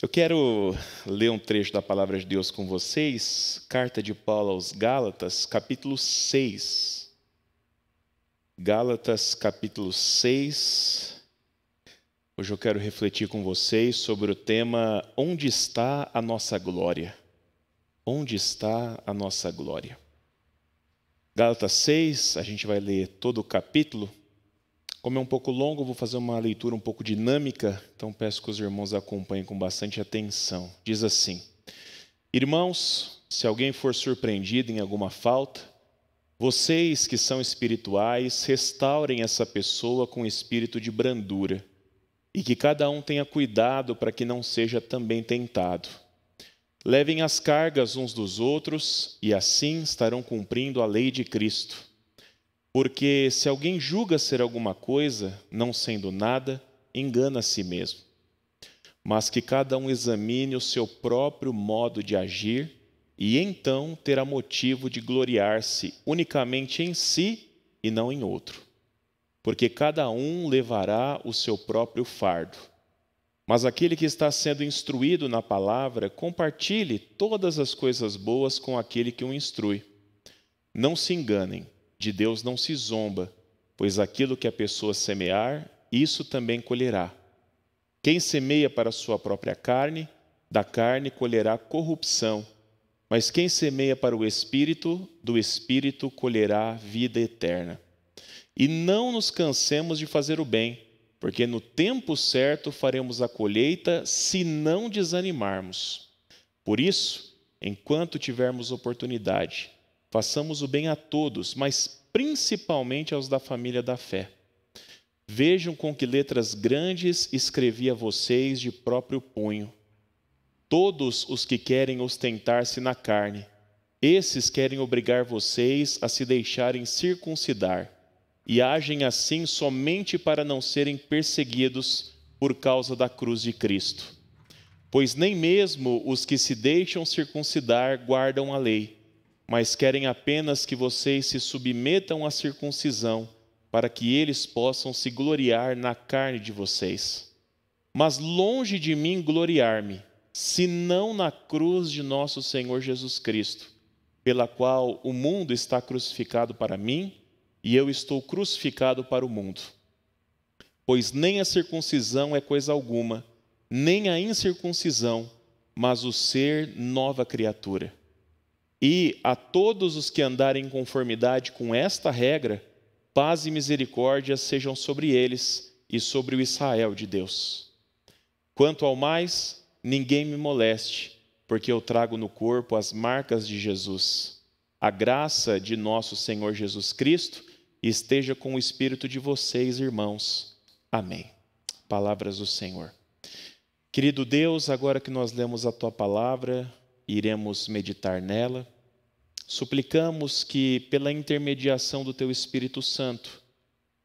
Eu quero ler um trecho da Palavra de Deus com vocês, Carta de Paulo aos Gálatas, capítulo 6. Gálatas, capítulo 6. Hoje eu quero refletir com vocês sobre o tema Onde está a nossa glória? Onde está a nossa glória? Gálatas 6, a gente vai ler todo o capítulo. Como é um pouco longo, eu vou fazer uma leitura um pouco dinâmica, então peço que os irmãos acompanhem com bastante atenção. Diz assim: Irmãos, se alguém for surpreendido em alguma falta, vocês que são espirituais, restaurem essa pessoa com espírito de brandura, e que cada um tenha cuidado para que não seja também tentado. Levem as cargas uns dos outros, e assim estarão cumprindo a lei de Cristo. Porque se alguém julga ser alguma coisa, não sendo nada, engana a si mesmo. Mas que cada um examine o seu próprio modo de agir, e então terá motivo de gloriar-se unicamente em si e não em outro. Porque cada um levará o seu próprio fardo. Mas aquele que está sendo instruído na palavra, compartilhe todas as coisas boas com aquele que o instrui. Não se enganem. De Deus não se zomba, pois aquilo que a pessoa semear, isso também colherá. Quem semeia para a sua própria carne, da carne colherá corrupção, mas quem semeia para o Espírito, do Espírito colherá vida eterna. E não nos cansemos de fazer o bem, porque no tempo certo faremos a colheita se não desanimarmos. Por isso, enquanto tivermos oportunidade, façamos o bem a todos, mas principalmente aos da família da fé. Vejam com que letras grandes escrevi a vocês de próprio punho. Todos os que querem ostentar-se na carne, esses querem obrigar vocês a se deixarem circuncidar, e agem assim somente para não serem perseguidos por causa da cruz de Cristo. Pois nem mesmo os que se deixam circuncidar guardam a lei, mas querem apenas que vocês se submetam à circuncisão, para que eles possam se gloriar na carne de vocês. Mas longe de mim gloriar-me, senão na cruz de nosso Senhor Jesus Cristo, pela qual o mundo está crucificado para mim, e eu estou crucificado para o mundo. Pois nem a circuncisão é coisa alguma, nem a incircuncisão, mas o ser nova criatura. E a todos os que andarem em conformidade com esta regra, paz e misericórdia sejam sobre eles e sobre o Israel de Deus. Quanto ao mais, ninguém me moleste, porque eu trago no corpo as marcas de Jesus. A graça de nosso Senhor Jesus Cristo esteja com o espírito de vocês, irmãos. Amém. Palavras do Senhor. Querido Deus, agora que nós lemos a Tua palavra, iremos meditar nela. Suplicamos que, pela intermediação do Teu Espírito Santo,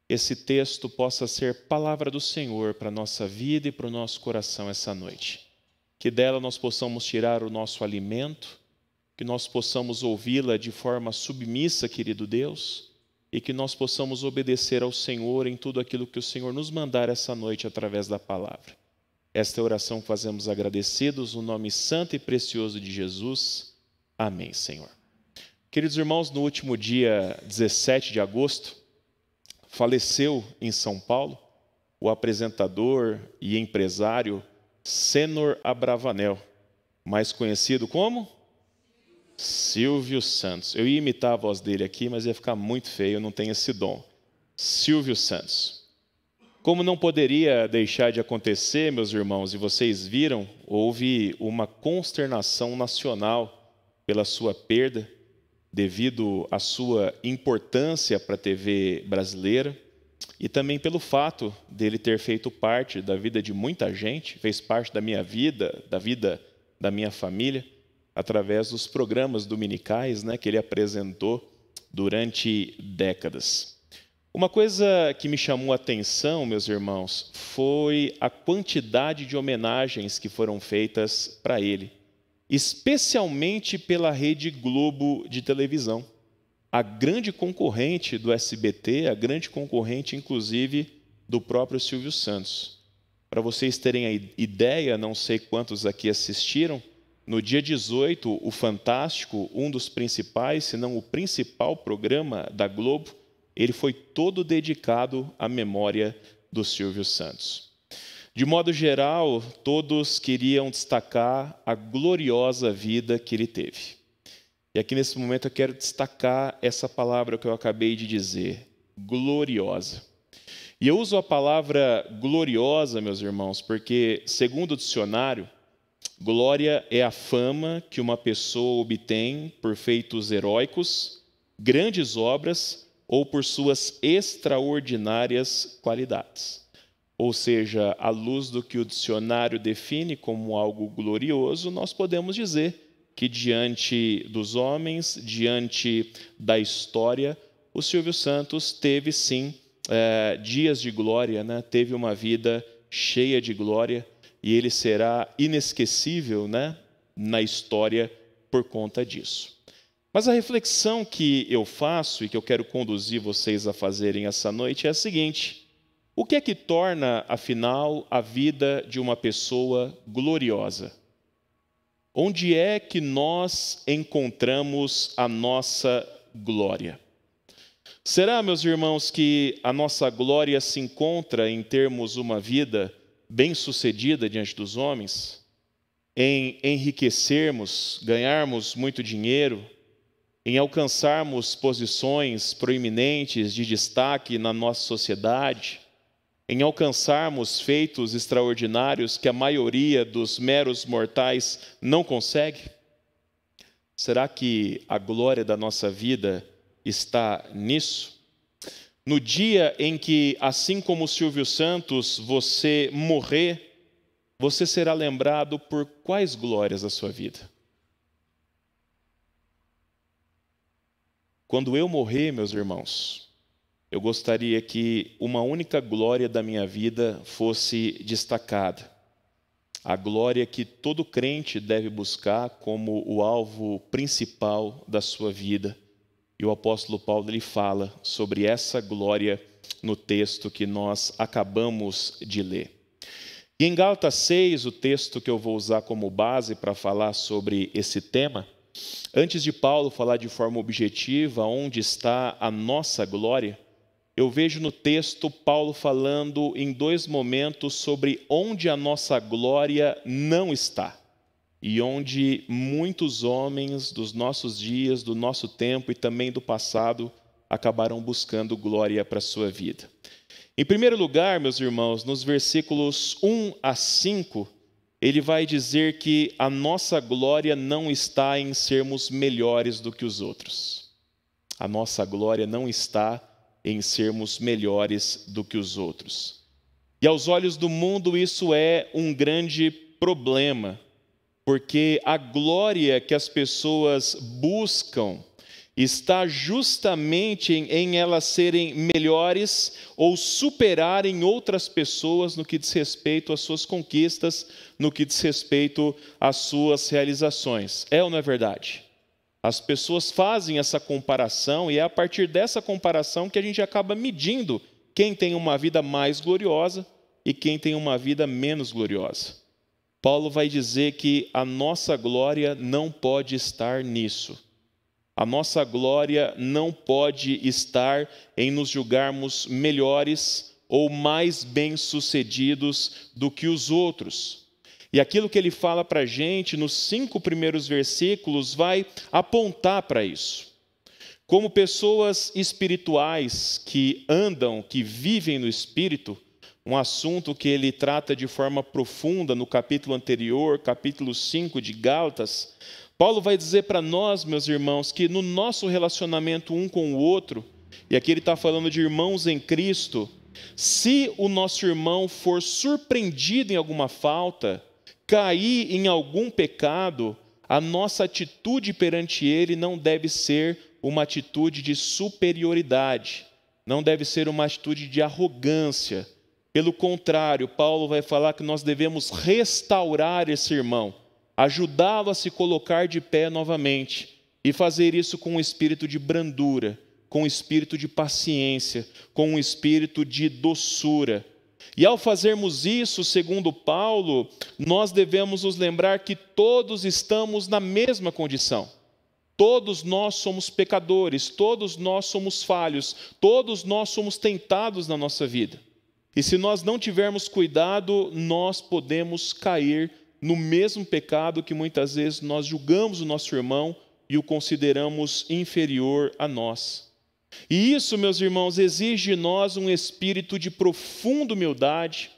esse texto possa ser palavra do Senhor para a nossa vida e para o nosso coração essa noite. Que dela nós possamos tirar o nosso alimento, que nós possamos ouvi-la de forma submissa, querido Deus, e que nós possamos obedecer ao Senhor em tudo aquilo que o Senhor nos mandar essa noite através da palavra. Esta é a oração que fazemos agradecidos, no nome santo e precioso de Jesus. Amém, Senhor. Queridos irmãos, no último dia 17 de agosto, faleceu em São Paulo o apresentador e empresário Cênor Abravanel, mais conhecido como Silvio Santos. Eu ia imitar a voz dele aqui, mas ia ficar muito feio, eu não tenho esse dom. Silvio Santos. Como não poderia deixar de acontecer, meus irmãos, e vocês viram, houve uma consternação nacional pela sua perda, devido à sua importância para a TV brasileira e também pelo fato dele ter feito parte da vida de muita gente, fez parte da minha vida da minha família, através dos programas dominicais, que ele apresentou durante décadas. Uma coisa que me chamou a atenção, meus irmãos, foi a quantidade de homenagens que foram feitas para ele, especialmente pela Rede Globo de televisão, a grande concorrente do SBT, a grande concorrente, inclusive, do próprio Silvio Santos. Para vocês terem a ideia, não sei quantos aqui assistiram, no dia 18, o Fantástico, um dos principais, se não o principal programa da Globo, ele foi todo dedicado à memória do Silvio Santos. De modo geral, todos queriam destacar a gloriosa vida que ele teve. E aqui nesse momento eu quero destacar essa palavra que eu acabei de dizer, gloriosa. E eu uso a palavra gloriosa, meus irmãos, porque, segundo o dicionário, glória é a fama que uma pessoa obtém por feitos heróicos, grandes obras ou por suas extraordinárias qualidades. Ou seja, à luz do que o dicionário define como algo glorioso, nós podemos dizer que diante dos homens, diante da história, o Silvio Santos teve sim dias de glória, né? Teve uma vida cheia de glória e ele será inesquecível, né, na história por conta disso. Mas a reflexão que eu faço e que eu quero conduzir vocês a fazerem essa noite é a seguinte: o que é que torna, afinal, a vida de uma pessoa gloriosa? Onde é que nós encontramos a nossa glória? Será, meus irmãos, que a nossa glória se encontra em termos uma vida bem-sucedida diante dos homens? Em enriquecermos, ganharmos muito dinheiro, em alcançarmos posições proeminentes de destaque na nossa sociedade, em alcançarmos feitos extraordinários que a maioria dos meros mortais não consegue? Será que a glória da nossa vida está nisso? No dia em que, assim como Silvio Santos, você morrer, você será lembrado por quais glórias da sua vida? Quando eu morrer, meus irmãos, eu gostaria que uma única glória da minha vida fosse destacada. A glória que todo crente deve buscar como o alvo principal da sua vida. E o apóstolo Paulo ele fala sobre essa glória no texto que nós acabamos de ler. E em Gálatas 6, o texto que eu vou usar como base para falar sobre esse tema, antes de Paulo falar de forma objetiva onde está a nossa glória, eu vejo no texto Paulo falando em dois momentos sobre onde a nossa glória não está e onde muitos homens dos nossos dias, do nosso tempo e também do passado acabaram buscando glória para a sua vida. Em primeiro lugar, meus irmãos, nos versículos 1 a 5, ele vai dizer que a nossa glória não está em sermos melhores do que os outros. A nossa glória não está em sermos melhores do que os outros. E aos olhos do mundo isso é um grande problema, porque a glória que as pessoas buscam está justamente em elas serem melhores ou superarem outras pessoas no que diz respeito às suas conquistas, no que diz respeito às suas realizações. É ou não é verdade? As pessoas fazem essa comparação e é a partir dessa comparação que a gente acaba medindo quem tem uma vida mais gloriosa e quem tem uma vida menos gloriosa. Paulo vai dizer que a nossa glória não pode estar nisso. A nossa glória não pode estar em nos julgarmos melhores ou mais bem-sucedidos do que os outros. E aquilo que ele fala para a gente nos 5 primeiros versículos vai apontar para isso. Como pessoas espirituais que andam, que vivem no Espírito, um assunto que ele trata de forma profunda no capítulo anterior, capítulo 5 de Gálatas, Paulo vai dizer para nós, meus irmãos, que no nosso relacionamento um com o outro, e aqui ele está falando de irmãos em Cristo, se o nosso irmão for surpreendido em alguma falta, cair em algum pecado, a nossa atitude perante ele não deve ser uma atitude de superioridade, não deve ser uma atitude de arrogância. Pelo contrário, Paulo vai falar que nós devemos restaurar esse irmão, ajudá-lo a se colocar de pé novamente e fazer isso com um espírito de brandura, com um espírito de paciência, com um espírito de doçura. E ao fazermos isso, segundo Paulo, nós devemos nos lembrar que todos estamos na mesma condição. Todos nós somos pecadores, todos nós somos falhos, todos nós somos tentados na nossa vida. E se nós não tivermos cuidado, nós podemos cair no mesmo pecado que muitas vezes nós julgamos o nosso irmão e o consideramos inferior a nós. E isso, meus irmãos, exige de nós um espírito de profunda humildade,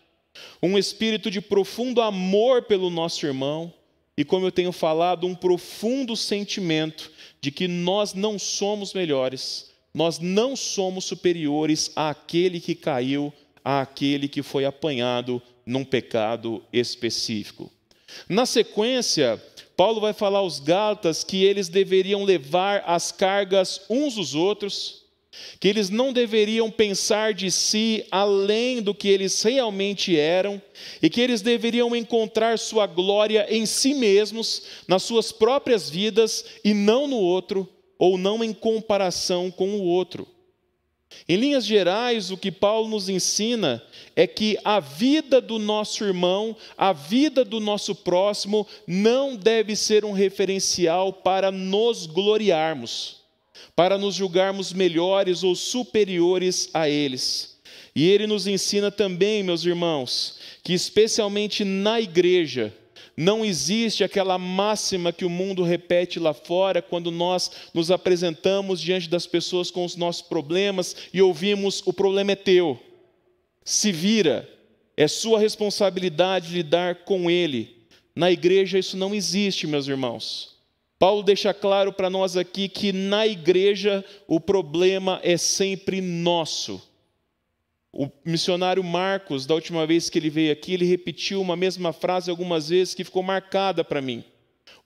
um espírito de profundo amor pelo nosso irmão e, como eu tenho falado, um profundo sentimento de que nós não somos melhores, nós não somos superiores àquele que caiu, àquele que foi apanhado num pecado específico. Na sequência, Paulo vai falar aos Gálatas que eles deveriam levar as cargas uns dos outros, que eles não deveriam pensar de si além do que eles realmente eram, e que eles deveriam encontrar sua glória em si mesmos, nas suas próprias vidas, e não no outro, ou não em comparação com o outro. Em linhas gerais, o que Paulo nos ensina é que a vida do nosso irmão, a vida do nosso próximo, não deve ser um referencial para nos gloriarmos, para nos julgarmos melhores ou superiores a eles. E ele nos ensina também, meus irmãos, que especialmente na igreja, não existe aquela máxima que o mundo repete lá fora quando nós nos apresentamos diante das pessoas com os nossos problemas e ouvimos: o problema é teu, se vira, é sua responsabilidade lidar com ele. Na igreja isso não existe, meus irmãos. Paulo deixa claro para nós aqui que na igreja o problema é sempre nosso. O missionário Marcos, da última vez que ele veio aqui, ele repetiu uma mesma frase algumas vezes que ficou marcada para mim.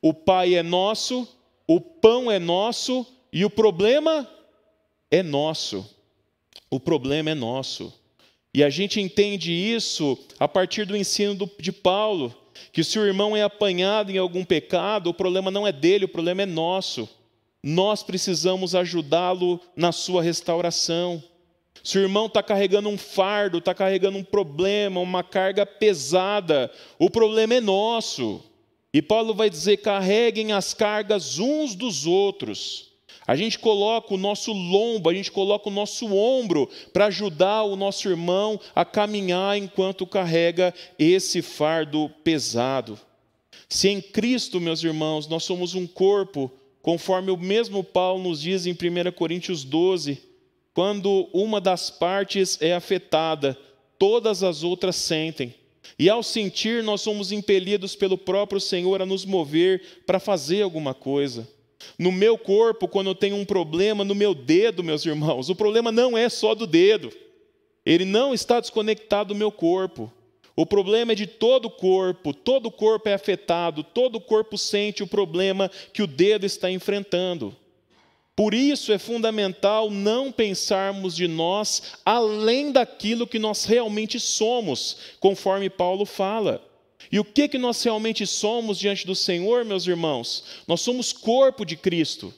O Pai é nosso, o pão é nosso e o problema é nosso. O problema é nosso. E a gente entende isso a partir do ensino de Paulo, que se o irmão é apanhado em algum pecado, o problema não é dele, o problema é nosso. Nós precisamos ajudá-lo na sua restauração. Se o irmão está carregando um fardo, está carregando um problema, uma carga pesada, o problema é nosso. E Paulo vai dizer: carreguem as cargas uns dos outros. A gente coloca o nosso lombo, a gente coloca o nosso ombro para ajudar o nosso irmão a caminhar enquanto carrega esse fardo pesado. Se em Cristo, meus irmãos, nós somos um corpo, conforme o mesmo Paulo nos diz em 1 Coríntios 12, quando uma das partes é afetada, todas as outras sentem. E ao sentir, nós somos impelidos pelo próprio Senhor a nos mover para fazer alguma coisa. No meu corpo, quando eu tenho um problema no meu dedo, meus irmãos, o problema não é só do dedo. Ele não está desconectado do meu corpo. O problema é de todo o corpo é afetado, todo o corpo sente o problema que o dedo está enfrentando. Por isso é fundamental não pensarmos de nós além daquilo que nós realmente somos, conforme Paulo fala. E o que nós realmente somos diante do Senhor, meus irmãos? Nós somos corpo de Cristo.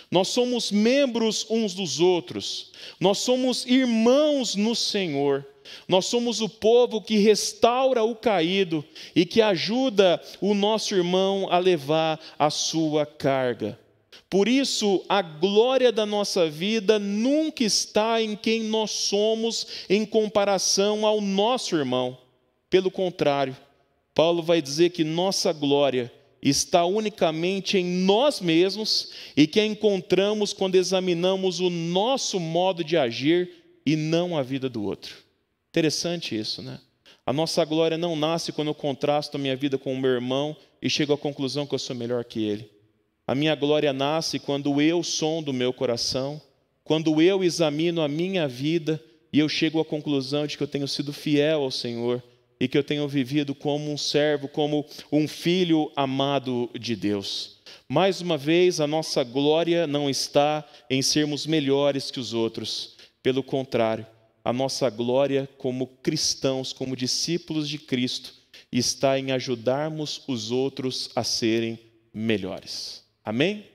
Nós somos membros uns dos outros. Nós somos irmãos no Senhor. Nós somos o povo que restaura o caído e que ajuda o nosso irmão a levar a sua carga. Por isso, a glória da nossa vida nunca está em quem nós somos em comparação ao nosso irmão. Pelo contrário, Paulo vai dizer que nossa glória está unicamente em nós mesmos e que a encontramos quando examinamos o nosso modo de agir e não a vida do outro. Interessante isso, né? A nossa glória não nasce quando eu contrasto a minha vida com o meu irmão e chego à conclusão que eu sou melhor que ele. A minha glória nasce quando eu sondo o meu coração, quando eu examino a minha vida e eu chego à conclusão de que eu tenho sido fiel ao Senhor e que eu tenho vivido como um servo, como um filho amado de Deus. Mais uma vez, a nossa glória não está em sermos melhores que os outros. Pelo contrário, a nossa glória como cristãos, como discípulos de Cristo, está em ajudarmos os outros a serem melhores. Amém?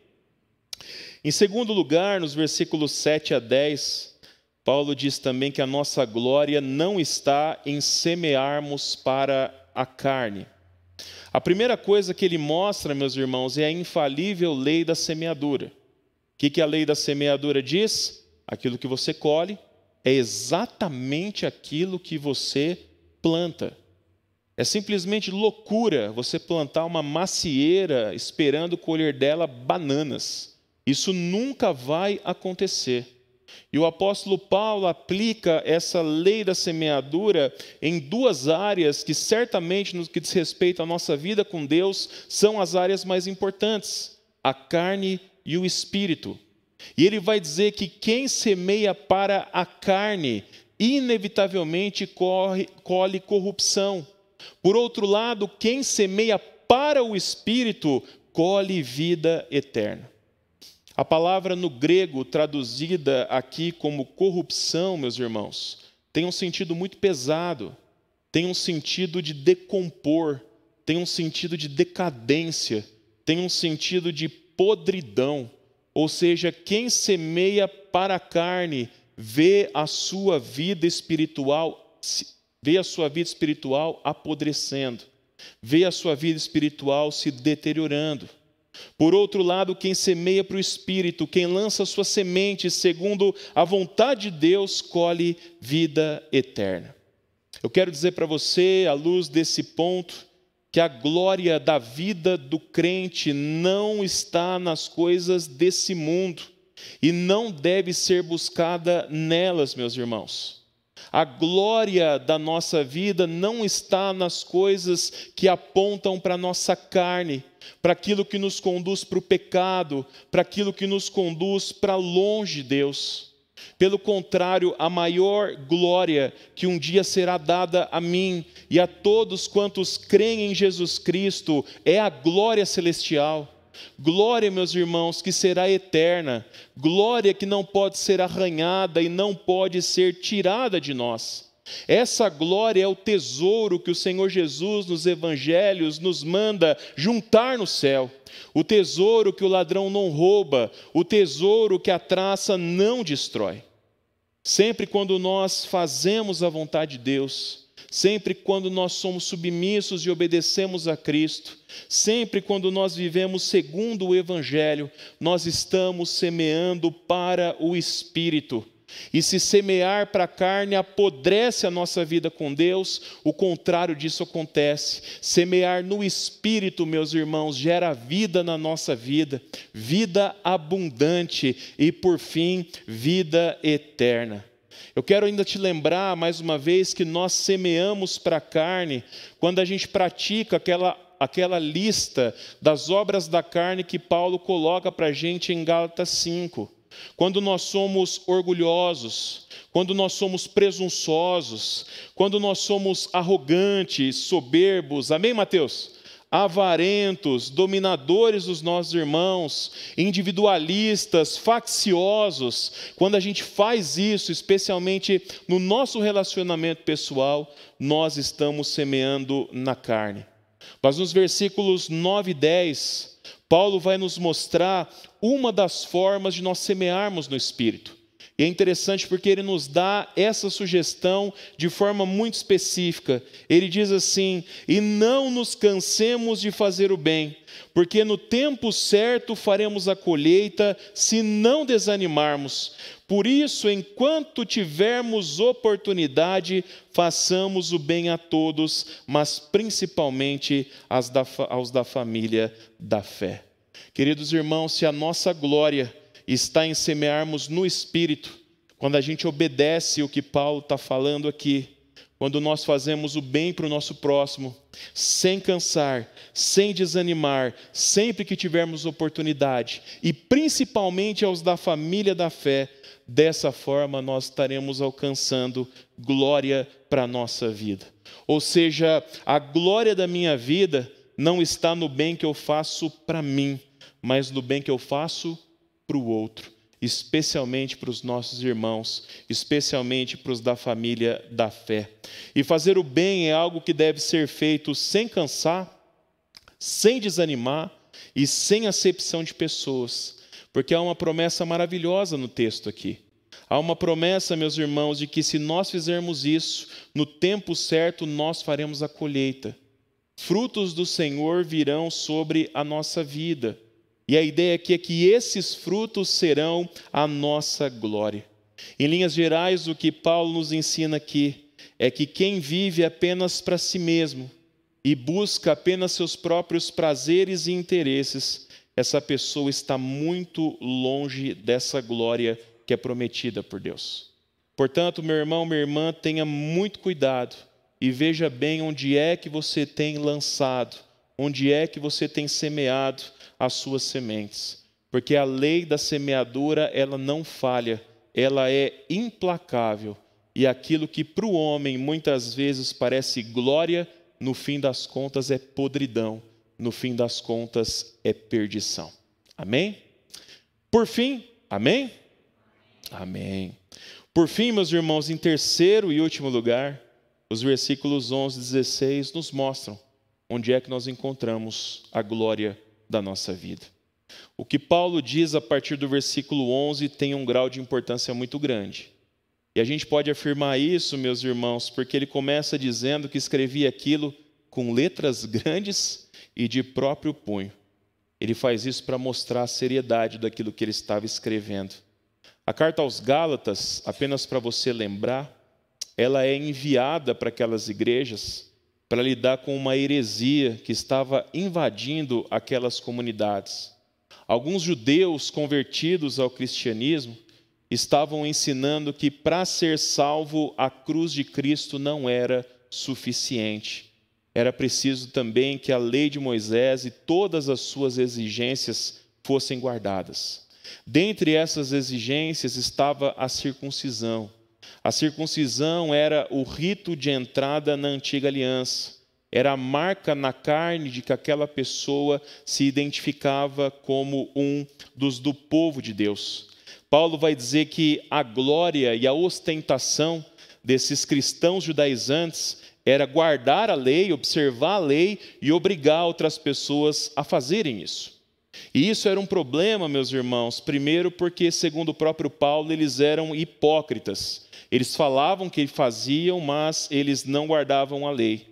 Em segundo lugar, nos versículos 7 a 10, Paulo diz também que a nossa glória não está em semearmos para a carne. A primeira coisa que ele mostra, meus irmãos, é a infalível lei da semeadura. O que a lei da semeadura diz? Aquilo que você colhe é exatamente aquilo que você planta. É simplesmente loucura você plantar uma macieira esperando colher dela bananas. Isso nunca vai acontecer. E o apóstolo Paulo aplica essa lei da semeadura em duas áreas que certamente, no que diz respeito à nossa vida com Deus, são as áreas mais importantes: a carne e o espírito. E ele vai dizer que quem semeia para a carne, inevitavelmente colhe corrupção. Por outro lado, quem semeia para o espírito, colhe vida eterna. A palavra no grego, traduzida aqui como corrupção, meus irmãos, tem um sentido muito pesado, tem um sentido de decompor, tem um sentido de decadência, tem um sentido de podridão. Ou seja, quem semeia para a carne vê a sua vida espiritual apodrecendo, vê a sua vida espiritual se deteriorando. Por outro lado, quem semeia para o Espírito, quem lança suas sementes segundo a vontade de Deus, colhe vida eterna. Eu quero dizer para você, à luz desse ponto, que a glória da vida do crente não está nas coisas desse mundo e não deve ser buscada nelas, meus irmãos. A glória da nossa vida não está nas coisas que apontam para a nossa carne, para aquilo que nos conduz para o pecado, para aquilo que nos conduz para longe de Deus. Pelo contrário, a maior glória que um dia será dada a mim e a todos quantos creem em Jesus Cristo é a glória celestial. Glória, meus irmãos, que será eterna, glória que não pode ser arranhada e não pode ser tirada de nós. Essa glória é o tesouro que o Senhor Jesus nos evangelhos nos manda juntar no céu. O tesouro que o ladrão não rouba, o tesouro que a traça não destrói. Sempre quando nós fazemos a vontade de Deus, sempre quando nós somos submissos e obedecemos a Cristo, sempre quando nós vivemos segundo o Evangelho, nós estamos semeando para o Espírito. E se semear para a carne apodrece a nossa vida com Deus, o contrário disso acontece. Semear no Espírito, meus irmãos, gera vida na nossa vida, vida abundante e, por fim, vida eterna. Eu quero ainda te lembrar, mais uma vez, que nós semeamos para a carne quando a gente pratica aquela lista das obras da carne que Paulo coloca para a gente em Gálatas 5. Quando nós somos orgulhosos, quando nós somos presunçosos, quando nós somos arrogantes, soberbos, amém, Mateus? Avarentos, dominadores dos nossos irmãos, individualistas, facciosos, quando a gente faz isso, especialmente no nosso relacionamento pessoal, nós estamos semeando na carne. Mas nos versículos 9 e 10, Paulo vai nos mostrar uma das formas de nós semearmos no Espírito. E é interessante porque ele nos dá essa sugestão de forma muito específica. Ele diz assim: e não nos cansemos de fazer o bem, porque no tempo certo faremos a colheita, se não desanimarmos. Por isso, enquanto tivermos oportunidade, façamos o bem a todos, mas principalmente aos da família da fé. Queridos irmãos, se a nossa glória está em semearmos no Espírito, quando a gente obedece o que Paulo está falando aqui, quando nós fazemos o bem para o nosso próximo, sem cansar, sem desanimar, sempre que tivermos oportunidade, e principalmente aos da família da fé, dessa forma nós estaremos alcançando glória para a nossa vida. Ou seja, a glória da minha vida não está no bem que eu faço para mim, mas no bem que eu faço para o outro, especialmente para os nossos irmãos, especialmente para os da família da fé. E fazer o bem é algo que deve ser feito sem cansar, sem desanimar e sem acepção de pessoas, porque há uma promessa maravilhosa no texto aqui. Há uma promessa, meus irmãos, de que se nós fizermos isso, no tempo certo nós faremos a colheita. Frutos do Senhor virão sobre a nossa vida. E a ideia aqui é que esses frutos serão a nossa glória. Em linhas gerais, o que Paulo nos ensina aqui é que quem vive apenas para si mesmo e busca apenas seus próprios prazeres e interesses, essa pessoa está muito longe dessa glória que é prometida por Deus. Portanto, meu irmão, minha irmã, tenha muito cuidado e veja bem onde é que você tem lançado, onde é que você tem semeado as suas sementes. Porque a lei da semeadura, ela não falha, ela é implacável. E aquilo que para o homem muitas vezes parece glória, no fim das contas é podridão, no fim das contas é perdição. Amém? Por fim, amém? Amém. Por fim, meus irmãos, em terceiro e último lugar, os versículos 11 e 16 nos mostram onde é que nós encontramos a glória da nossa vida. O que Paulo diz a partir do versículo 11 tem um grau de importância muito grande. E a gente pode afirmar isso, meus irmãos, porque ele começa dizendo que escrevia aquilo com letras grandes e de próprio punho. Ele faz isso para mostrar a seriedade daquilo que ele estava escrevendo. A carta aos Gálatas, apenas para você lembrar, ela é enviada para aquelas igrejas para lidar com uma heresia que estava invadindo aquelas comunidades. Alguns judeus convertidos ao cristianismo estavam ensinando que para ser salvo a cruz de Cristo não era suficiente. Era preciso também que a lei de Moisés e todas as suas exigências fossem guardadas. Dentre essas exigências estava a circuncisão. A circuncisão era o rito de entrada na antiga aliança. Era a marca na carne de que aquela pessoa se identificava como um do povo de Deus. Paulo vai dizer que a glória e a ostentação desses cristãos judaizantes era guardar a lei, observar a lei e obrigar outras pessoas a fazerem isso. E isso era um problema, meus irmãos, primeiro porque, segundo o próprio Paulo, eles eram hipócritas. Eles falavam que faziam, mas eles não guardavam a lei.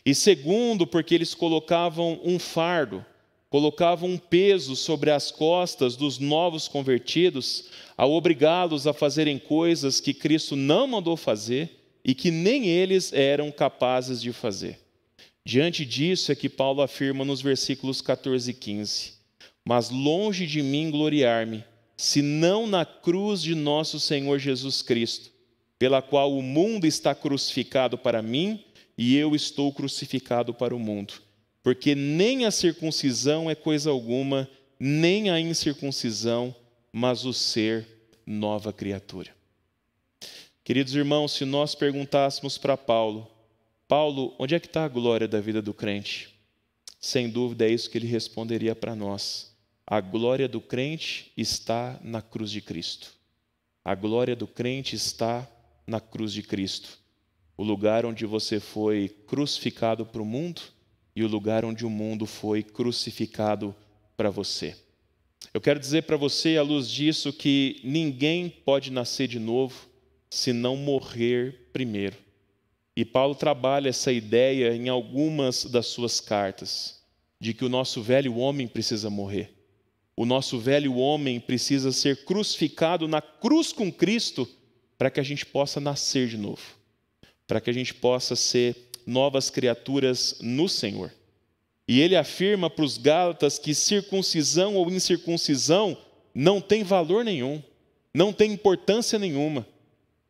E segundo, porque eles colocavam um fardo, colocavam um peso sobre as costas dos novos convertidos, ao obrigá-los a fazerem coisas que Cristo não mandou fazer e que nem eles eram capazes de fazer. Diante disso é que Paulo afirma nos versículos 14 e 15: mas longe de mim gloriar-me, senão na cruz de nosso Senhor Jesus Cristo, pela qual o mundo está crucificado para mim e eu estou crucificado para o mundo. Porque nem a circuncisão é coisa alguma, nem a incircuncisão, mas o ser nova criatura. Queridos irmãos, se nós perguntássemos para Paulo, onde é que está a glória da vida do crente? Sem dúvida é isso que ele responderia para nós. A glória do crente está na cruz de Cristo. A glória do crente está na cruz de Cristo. O lugar onde você foi crucificado para o mundo e o lugar onde o mundo foi crucificado para você. Eu quero dizer para você, à luz disso, que ninguém pode nascer de novo se não morrer primeiro. E Paulo trabalha essa ideia em algumas das suas cartas, de que o nosso velho homem precisa morrer. O nosso velho homem precisa ser crucificado na cruz com Cristo para que a gente possa nascer de novo, para que a gente possa ser novas criaturas no Senhor. E ele afirma para os Gálatas que circuncisão ou incircuncisão não tem valor nenhum, não tem importância nenhuma.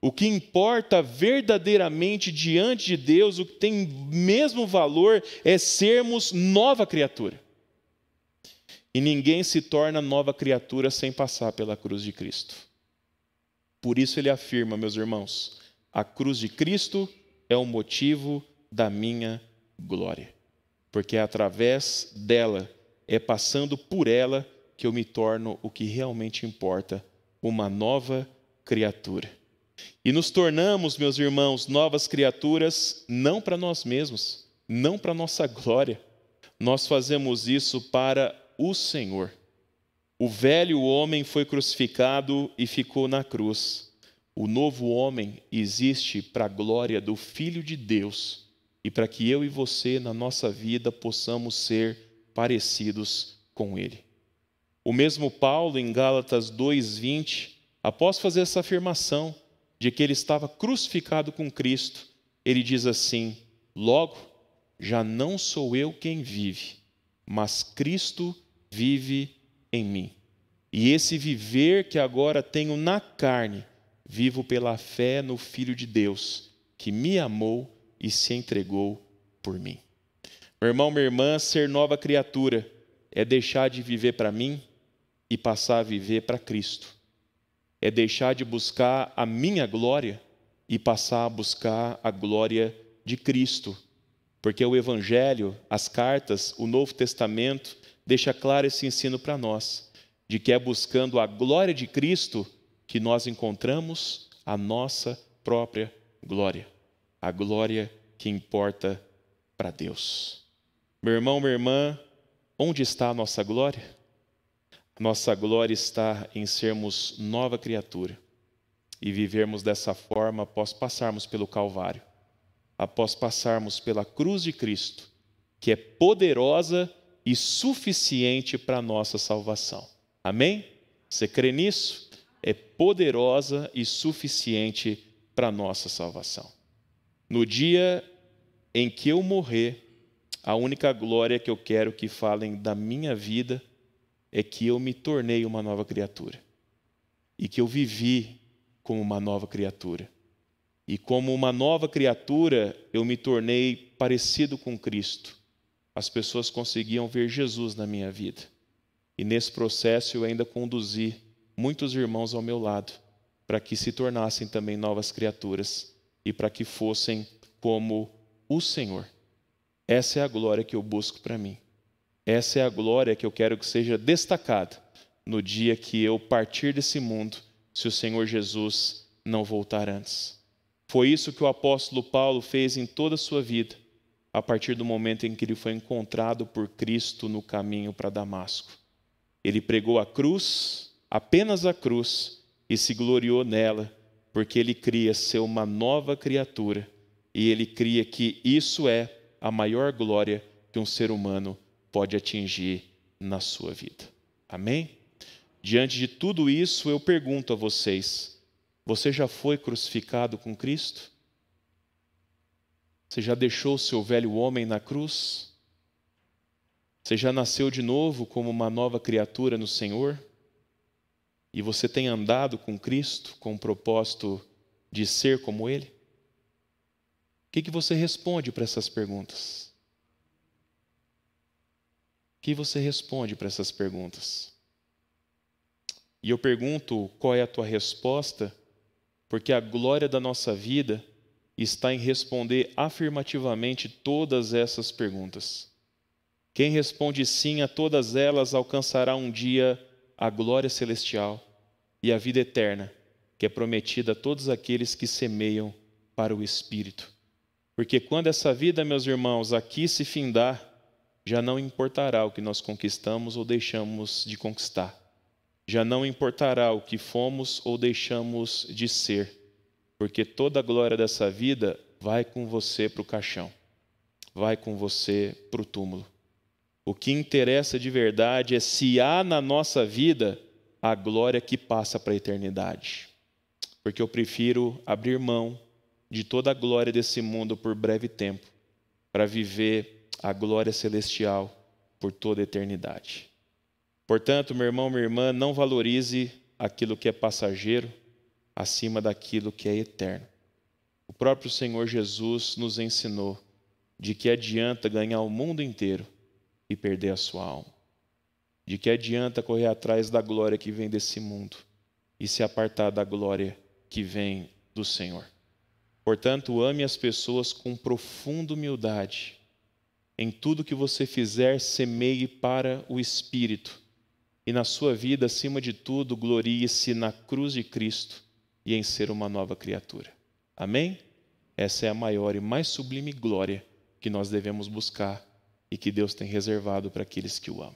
O que importa verdadeiramente diante de Deus, o que tem mesmo valor, é sermos nova criatura. E ninguém se torna nova criatura sem passar pela cruz de Cristo. Por isso ele afirma, meus irmãos, a cruz de Cristo é o motivo da minha glória. Porque é através dela, é passando por ela, que eu me torno o que realmente importa, uma nova criatura. E nos tornamos, meus irmãos, novas criaturas, não para nós mesmos, não para nossa glória. Nós fazemos isso para o Senhor. O velho homem foi crucificado e ficou na cruz. O novo homem existe para a glória do Filho de Deus e para que eu e você, na nossa vida, possamos ser parecidos com Ele. O mesmo Paulo, em Gálatas 2:20, após fazer essa afirmação de que ele estava crucificado com Cristo, ele diz assim: logo, já não sou eu quem vive, mas Cristo vive em mim. E esse viver que agora tenho na carne, vivo pela fé no Filho de Deus, que me amou e se entregou por mim. Meu irmão, minha irmã, ser nova criatura é deixar de viver para mim e passar a viver para Cristo. É deixar de buscar a minha glória e passar a buscar a glória de Cristo. Porque o Evangelho, as cartas, o Novo Testamento, deixa claro esse ensino para nós, de que é buscando a glória de Cristo que nós encontramos a nossa própria glória. A glória que importa para Deus. Meu irmão, minha irmã, onde está a nossa glória? Nossa glória está em sermos nova criatura e vivermos dessa forma após passarmos pelo Calvário, após passarmos pela cruz de Cristo, que é poderosa e suficiente para a nossa salvação. Amém? Você crê nisso? É poderosa e suficiente para a nossa salvação. No dia em que eu morrer, a única glória que eu quero que falem da minha vida é que eu me tornei uma nova criatura. E que eu vivi como uma nova criatura. E como uma nova criatura, eu me tornei parecido com Cristo. As pessoas conseguiam ver Jesus na minha vida. E nesse processo eu ainda conduzi muitos irmãos ao meu lado, para que se tornassem também novas criaturas e para que fossem como o Senhor. Essa é a glória que eu busco para mim. Essa é a glória que eu quero que seja destacada no dia que eu partir desse mundo, se o Senhor Jesus não voltar antes. Foi isso que o apóstolo Paulo fez em toda a sua vida, a partir do momento em que ele foi encontrado por Cristo no caminho para Damasco. Ele pregou a cruz, apenas a cruz, e se gloriou nela, porque ele cria ser uma nova criatura, e ele cria que isso é a maior glória que um ser humano pode atingir na sua vida. Amém? Diante de tudo isso, eu pergunto a vocês: você já foi crucificado com Cristo? Você já deixou o seu velho homem na cruz? Você já nasceu de novo como uma nova criatura no Senhor? E você tem andado com Cristo com o propósito de ser como Ele? O que você responde para essas perguntas? O que você responde para essas perguntas? E eu pergunto qual é a tua resposta, porque a glória da nossa vida está em responder afirmativamente todas essas perguntas. Quem responde sim a todas elas alcançará um dia a glória celestial e a vida eterna, que é prometida a todos aqueles que semeiam para o Espírito. Porque quando essa vida, meus irmãos, aqui se findar, já não importará o que nós conquistamos ou deixamos de conquistar. Já não importará o que fomos ou deixamos de ser, porque toda a glória dessa vida vai com você para o caixão, vai com você para o túmulo. O que interessa de verdade é se há na nossa vida a glória que passa para a eternidade. Porque eu prefiro abrir mão de toda a glória desse mundo por breve tempo, para viver a glória celestial por toda a eternidade. Portanto, meu irmão, minha irmã, não valorize aquilo que é passageiro acima daquilo que é eterno. O próprio Senhor Jesus nos ensinou de que adianta ganhar o mundo inteiro e perder a sua alma. De que adianta correr atrás da glória que vem desse mundo e se apartar da glória que vem do Senhor. Portanto, ame as pessoas com profunda humildade. Em tudo que você fizer, semeie para o Espírito. E na sua vida, acima de tudo, glorie-se na cruz de Cristo e em ser uma nova criatura. Amém? Essa é a maior e mais sublime glória que nós devemos buscar e que Deus tem reservado para aqueles que o amam.